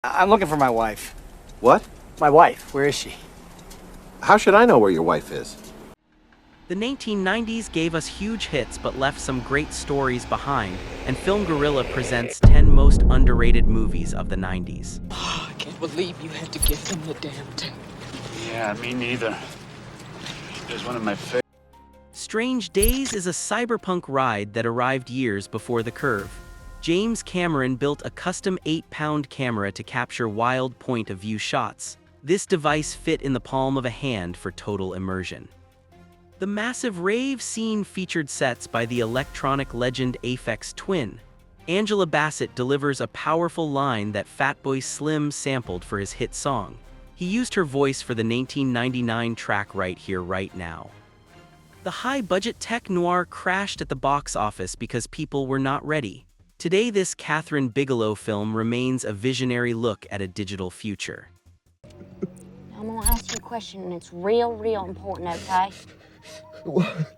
I'm looking for my wife. What? My wife, where is she? How should I know where your wife is? The 1990s gave us huge hits but left some great stories behind, and Film Gorilla presents 10 most underrated movies of the 90s. Oh, I can't believe you had to give him the damn tape. Yeah, me neither. It was one of my favorites. Strange Days is a cyberpunk ride that arrived years before The Curve. James Cameron built a custom 8-pound camera to capture wild point-of-view shots. This device fit in the palm of a hand for total immersion. The massive rave scene featured sets by the electronic legend Aphex Twin. Angela Bassett delivers a powerful line that Fatboy Slim sampled for his hit song. He used her voice for the 1999 track Right Here, Right Now. The high-budget tech noir crashed at the box office because people were not ready. Today, this Catherine Bigelow film remains a visionary look at a digital future. I'm gonna ask you a question, and it's real important, okay? What?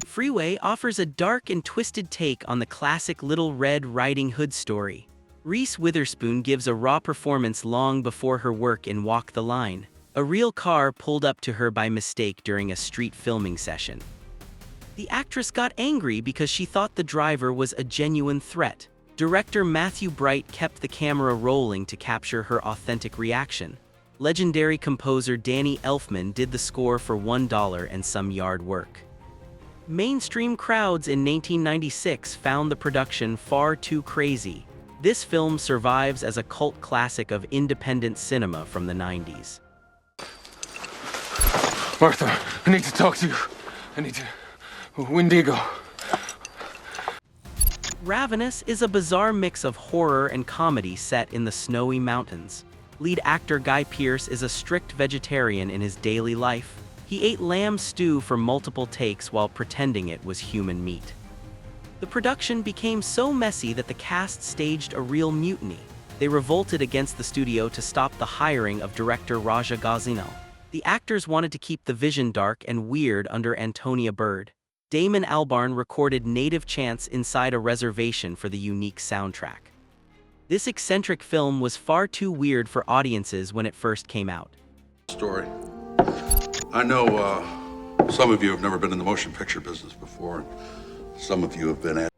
Freeway offers a dark and twisted take on the classic Little Red Riding Hood story. Reese Witherspoon gives a raw performance long before her work in Walk the Line. A real car pulled up to her by mistake during a street filming session. The actress got angry because she thought the driver was a genuine threat. Director Matthew Bright kept the camera rolling to capture her authentic reaction. Legendary composer Danny Elfman did the score for $1 and some yard work. Mainstream crowds in 1996 found the production far too crazy. This film survives as a cult classic of independent cinema from the 90s. Martha, I need to talk to you. I need to... Wendigo. Ravenous is a bizarre mix of horror and comedy set in the snowy mountains. Lead actor Guy Pearce is a strict vegetarian in his daily life. He ate lamb stew for multiple takes while pretending it was human meat. The production became so messy that the cast staged a real mutiny. They revolted against the studio to stop the hiring of director Raja Gossinell. The actors wanted to keep the vision dark and weird under Antonia Bird. Damon Albarn recorded native chants inside a reservation for the unique soundtrack. This eccentric film was far too weird for audiences when it first came out. Story. I know some of you have never been in the motion picture business before. Some of you have been at...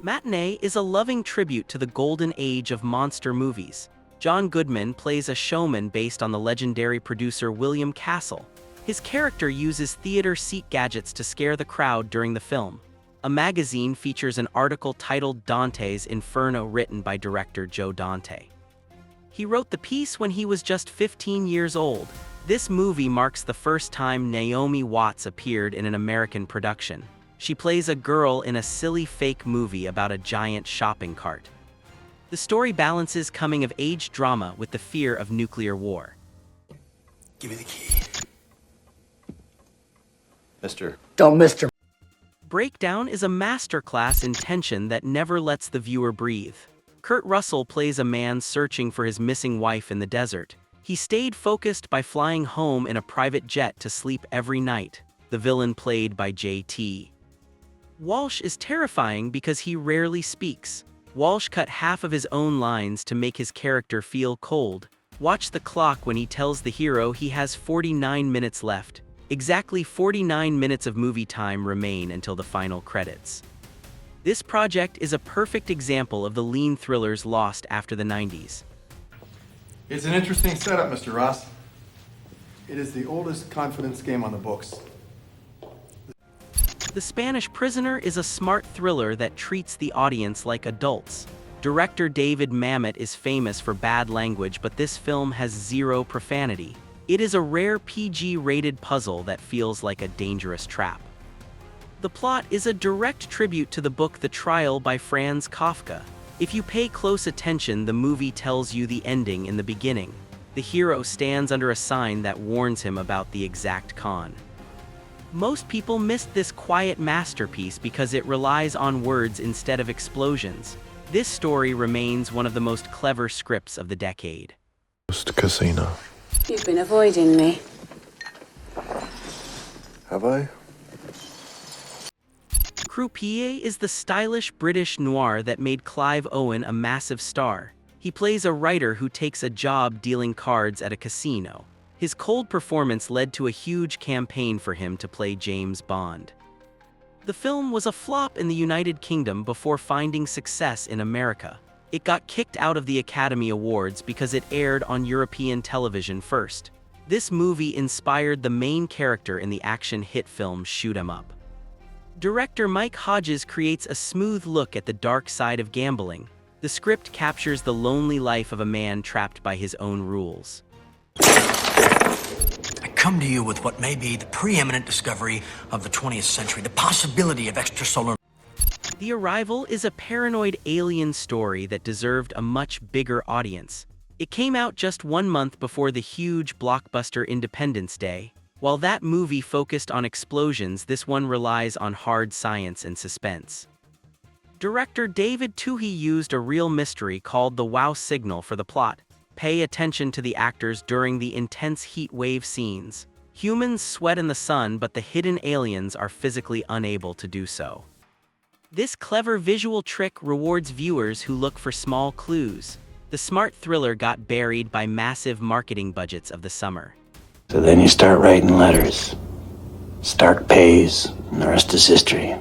Matinee is a loving tribute to the golden age of monster movies. John Goodman plays a showman based on the legendary producer William Castle. His character uses theater seat gadgets to scare the crowd during the film. A magazine features an article titled Dante's Inferno written by director Joe Dante. He wrote the piece when he was just 15 years old. This movie marks the first time Naomi Watts appeared in an American production. She plays a girl in a silly fake movie about a giant shopping cart. The story balances coming-of-age drama with the fear of nuclear war. Give me the key. Mister. Don't Mr. Breakdown is a masterclass in tension that never lets the viewer breathe. Kurt Russell plays a man searching for his missing wife in the desert. He stayed focused by flying home in a private jet to sleep every night, the villain played by J.T. Walsh is terrifying because he rarely speaks. Walsh cut half of his own lines to make his character feel cold. Watch the clock when he tells the hero he has 49 minutes left. Exactly 49 minutes of movie time remain until the final credits. This project is a perfect example of the lean thrillers lost after the 90s. It's an interesting setup, Mr. Ross. It is the oldest confidence game on the books. The Spanish Prisoner is a smart thriller that treats the audience like adults. Director David Mamet is famous for bad language, but this film has zero profanity. It is a rare PG-rated puzzle that feels like a dangerous trap. The plot is a direct tribute to the book The Trial by Franz Kafka. If you pay close attention, the movie tells you the ending in the beginning. The hero stands under a sign that warns him about the exact con. Most people missed this quiet masterpiece because it relies on words instead of explosions. This story remains one of the most clever scripts of the decade. Casino. You've been avoiding me. Have I? Croupier is the stylish British noir that made Clive Owen a massive star. He plays a writer who takes a job dealing cards at a casino. His cold performance led to a huge campaign for him to play James Bond. The film was a flop in the United Kingdom before finding success in America. It got kicked out of the Academy Awards because it aired on European television first. This movie inspired the main character in the action hit film Shoot 'Em Up. Director Mike Hodges creates a smooth look at the dark side of gambling. The script captures the lonely life of a man trapped by his own rules. I come to you with what may be the preeminent discovery of the 20th century, the possibility of extrasolar. The Arrival is a paranoid alien story that deserved a much bigger audience. It came out just 1 month before the huge blockbuster Independence Day. While that movie focused on explosions, this one relies on hard science and suspense. Director David Twohy used a real mystery called the wow signal for the plot. Pay attention to the actors during the intense heat wave scenes. Humans sweat in the sun, but the hidden aliens are physically unable to do so. This clever visual trick rewards viewers who look for small clues. The smart thriller got buried by massive marketing budgets of the summer. So then you start writing letters. Stark pays, and the rest is history.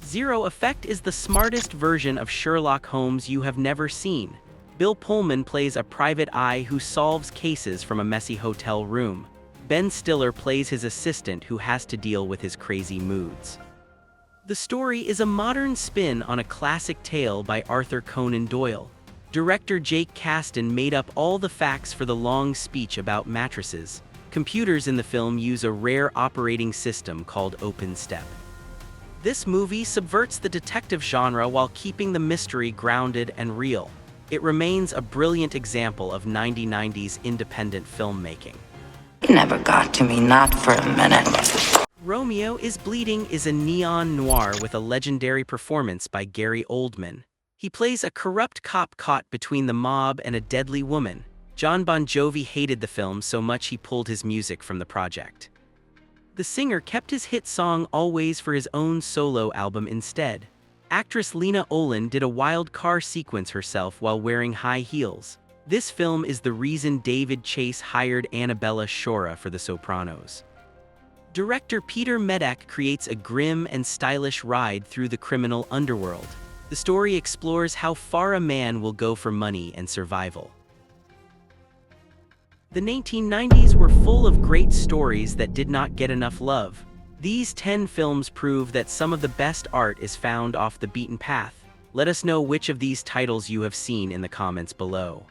Zero Effect is the smartest version of Sherlock Holmes you have never seen. Bill Pullman plays a private eye who solves cases from a messy hotel room. Ben Stiller plays his assistant who has to deal with his crazy moods. The story is a modern spin on a classic tale by Arthur Conan Doyle. Director Jake Kasdan made up all the facts for the long speech about mattresses. Computers in the film use a rare operating system called OpenStep. This movie subverts the detective genre while keeping the mystery grounded and real. It remains a brilliant example of 1990s independent filmmaking. It never got to me, not for a minute. Romeo Is Bleeding is a neon noir with a legendary performance by Gary Oldman. He plays a corrupt cop caught between the mob and a deadly woman. Jon Bon Jovi hated the film so much he pulled his music from the project. The singer kept his hit song Always for his own solo album instead. Actress Lena Olin did a wild car sequence herself while wearing high heels. This film is the reason David Chase hired Annabella Shora for The Sopranos. Director Peter Medak creates a grim and stylish ride through the criminal underworld. The story explores how far a man will go for money and survival. The 1990s were full of great stories that did not get enough love. These 10 films prove that some of the best art is found off the beaten path. Let us know which of these titles you have seen in the comments below.